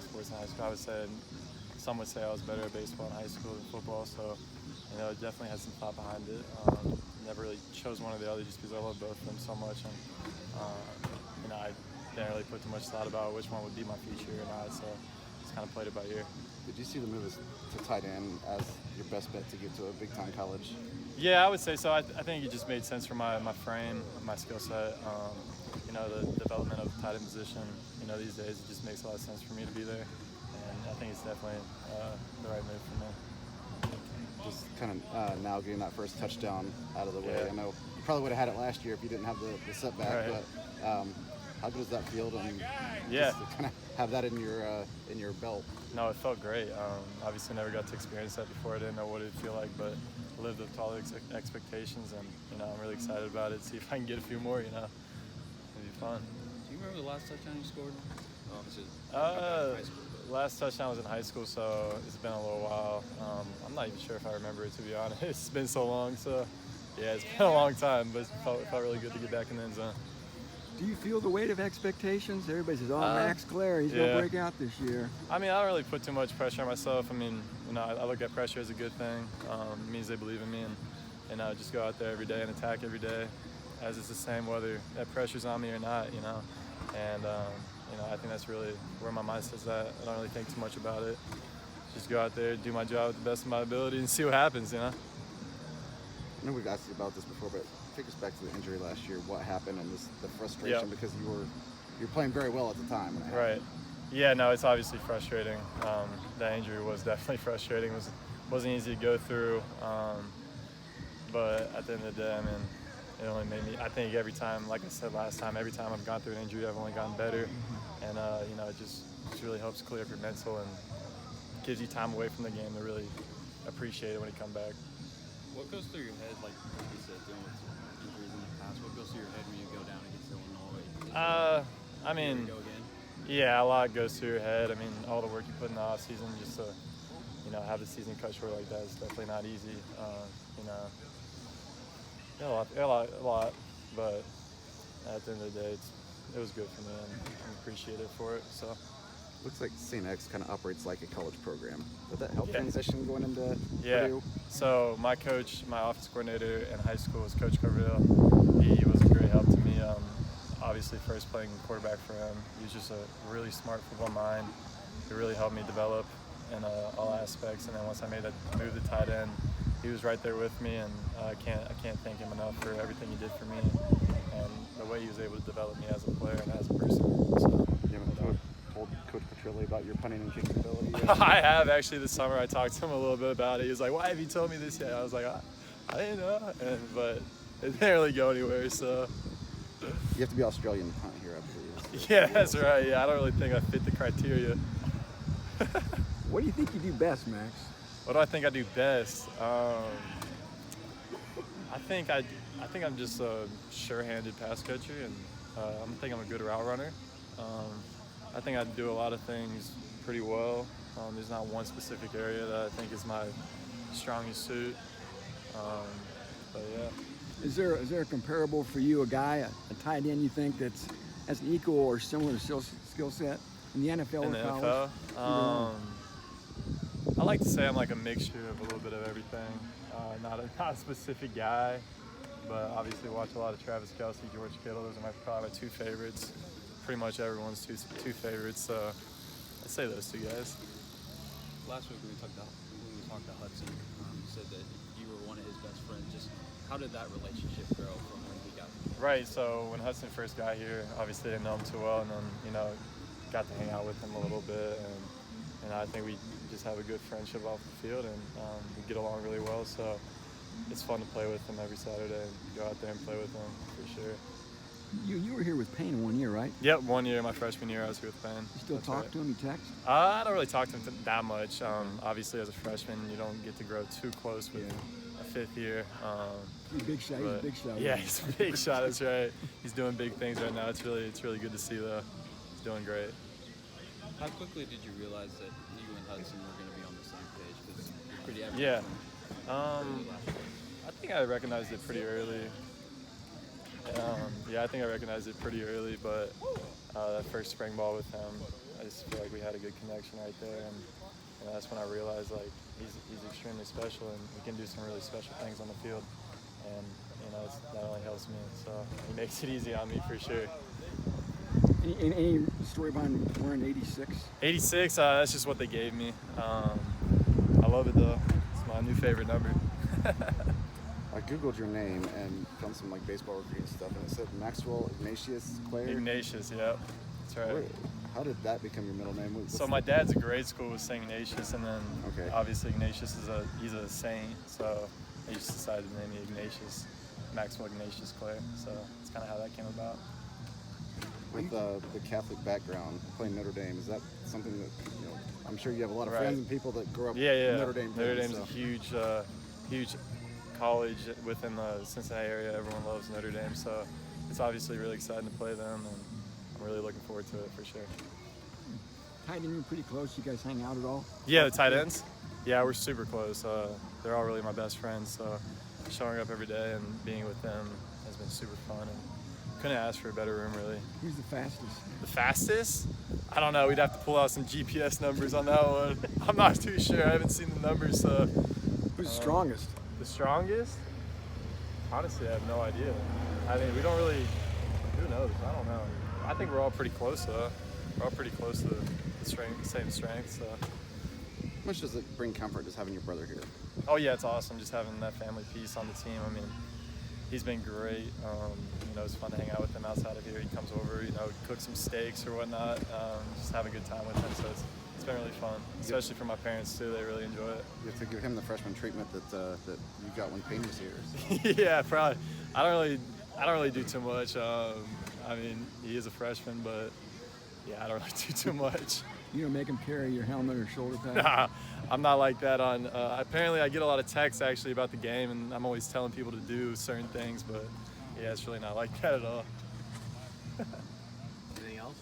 sports in high school. I would say some would say I was better at baseball in high school than football, so it definitely had some thought behind it. Never really chose one or the other just because I love both of them so much, and I didn't really put too much thought about which one would be my future or not, so just kind of played it by ear. Did you see the move to tight end as your best bet to get to a big-time college? Yeah, I would say so. I think it just made sense for my frame, my skill set. The development of the tight end position, these days it just makes a lot of sense for me to be there. And I think it's definitely the right move for me. Just kind of now getting that first touchdown out of the way. Yeah. I know you probably would have had it last year if you didn't have the setback, right. but how good does that feel to Yeah. just to kind of have that in your belt? No, it felt great. Obviously never got to experience that before. I didn't know what it'd feel like, but lived up to all the expectations, and I'm really excited about it. See if I can get a few more, it'd be fun. Do you remember the last touchdown you scored? High school. Last touchdown was in high school, so it's been a little while. I'm not even sure if I remember it, to be honest. It's been so long, so yeah, it's been a long time, but it felt really good to get back in the end zone. Do you feel the weight of expectations? Everybody says, Max Klare, he's going to break out this year. I don't really put too much pressure on myself. I look at pressure as a good thing. It means they believe in me, and I just go out there every day and attack every day, as it's the same whether that pressure's on me or not, And, I think that's really where my mindset's at. I don't really think too much about it. Just go out there, do my job with the best of my ability, and see what happens, I know we've asked you about this before, but take us back to the injury last year. What happened and the frustration, because you were playing very well at the time when it happened. Right. Yeah, no, it's obviously frustrating. That injury was definitely frustrating. It wasn't easy to go through. But at the end of the day, it only made me, I think every time, like I said last time, every time I've gone through an injury, I've only gotten better. And, it just really helps clear up your mental and gives you time away from the game to really appreciate it when you come back. What goes through your head, like you said, dealing with injuries in the past? What goes through your head when you go down against Illinois? Go again? Yeah, a lot goes through your head. All the work you put in the off season just to, have the season cut short like that is definitely not easy. A lot. But at the end of the day, it was good for me, and I'm appreciative for it. So. Looks like St. X kind of operates like a college program. Did that help transition going into Purdue? So my coach, my offense coordinator in high school was Coach Carville. He was a great help to me. Obviously, first playing quarterback for him. He was just a really smart football mind. He really helped me develop in all aspects. And then once I made that move to tight end, he was right there with me, and I can't thank him enough for everything he did for me and the way he was able to develop me as a player and as a person. So, told Coach Petrilli about your punting and kicking ability? I have actually this summer. I talked to him a little bit about it. He was like, "Why have you told me this yet?" I was like, "I didn't know," but it didn't really go anywhere. So you have to be Australian to punt here, I believe. Yeah, that's right. Yeah, I don't really think I fit the criteria. What do you think you do best, Max? What do I think I do best? I think I'm just a sure-handed pass catcher, and I think I'm a good route runner. I think I do a lot of things pretty well. There's not one specific area that I think is my strongest suit. But yeah. Is there a comparable for you, a guy, a tight end you think has an equal or similar skill set in the NFL in or the college? NFL? I like to say I'm like a mixture of a little bit of everything. Not a specific guy, but obviously watch a lot of Travis Kelce, George Kittle. Those are probably my two favorites. Pretty much everyone's two favorites. So I'd say those two guys. Last week when we talked to Hudson, you said that you were one of his best friends. Just how did that relationship grow from when he got here? Right. So when Hudson first got here, obviously I didn't know him too well, and then got to hang out with him a little bit, and I think we just have a good friendship off the field, and we get along really well. So it's fun to play with him every Saturday and go out there and play with him for sure. You were here with Payne 1 year, right? Yep, 1 year, my freshman year, I was here with Payne. You still talk to him? You text? I don't really talk to him that much. Obviously, as a freshman, you don't get to grow too close with a fifth year. He's a big shot. He's a big shot. Yeah, he's a big shot. That's right. He's doing big things right now. It's really good to see, though. He's doing great. How quickly did you realize that you and Hudson were going to be on the same page? Because you're pretty average. Yeah. I think I recognized it pretty early. I think I recognized it pretty early, but that first spring ball with him, just feel like we had a good connection right there, and that's when I realized like he's extremely special and he can do some really special things on the field, and that only helps me. So he makes it easy on me for sure. Any story behind wearing 86? 86, that's just what they gave me. I love it though. It's my new favorite number. I googled your name and found some like baseball recruiting stuff, and it said Maxwell Ignatius Klare. Ignatius, yep, that's right. How did that become your middle name? So my dad's grade school was St. Ignatius, and then obviously Ignatius he's a saint, so he just decided to name me Ignatius, Maxwell Ignatius Klare. So that's kind of how that came about. With the Catholic background, playing Notre Dame, is that something that I'm sure you have a lot of friends and people that grew up Notre Dame. Notre Dame's a huge college within the Cincinnati area. Everyone loves Notre Dame, so it's obviously really exciting to play them, and I'm really looking forward to it for sure. Tight end, you're pretty close. You guys hang out at all? Yeah, the tight ends. Yeah, we're super close. They're all really my best friends, so showing up every day and being with them has been super fun, and couldn't ask for a better room, really. Who's the fastest? The fastest? I don't know. We'd have to pull out some GPS numbers on that one. I'm not too sure. I haven't seen the numbers. Who's the strongest? The strongest? Honestly, I have no idea. I mean, we don't really. Who knows? I don't know. I think we're all pretty close, though. We're all pretty close to the same strength. So. How much does it bring comfort just having your brother here? Oh yeah, it's awesome just having that family piece on the team. I mean, he's been great. It's fun to hang out with him outside of here. He comes over, cook some steaks or whatnot. Just have a good time with him. So it's been really fun, especially for my parents too. They really enjoy it. You have to give him the freshman treatment that you got when Payne was here. Yeah, probably. I don't really do too much. I mean, he is a freshman, but yeah, I don't really do too much. You don't make him carry your helmet or shoulder pad? Nah, I'm not like that. Apparently, I get a lot of texts actually about the game, and I'm always telling people to do certain things, but yeah, it's really not like that at all. Anything else?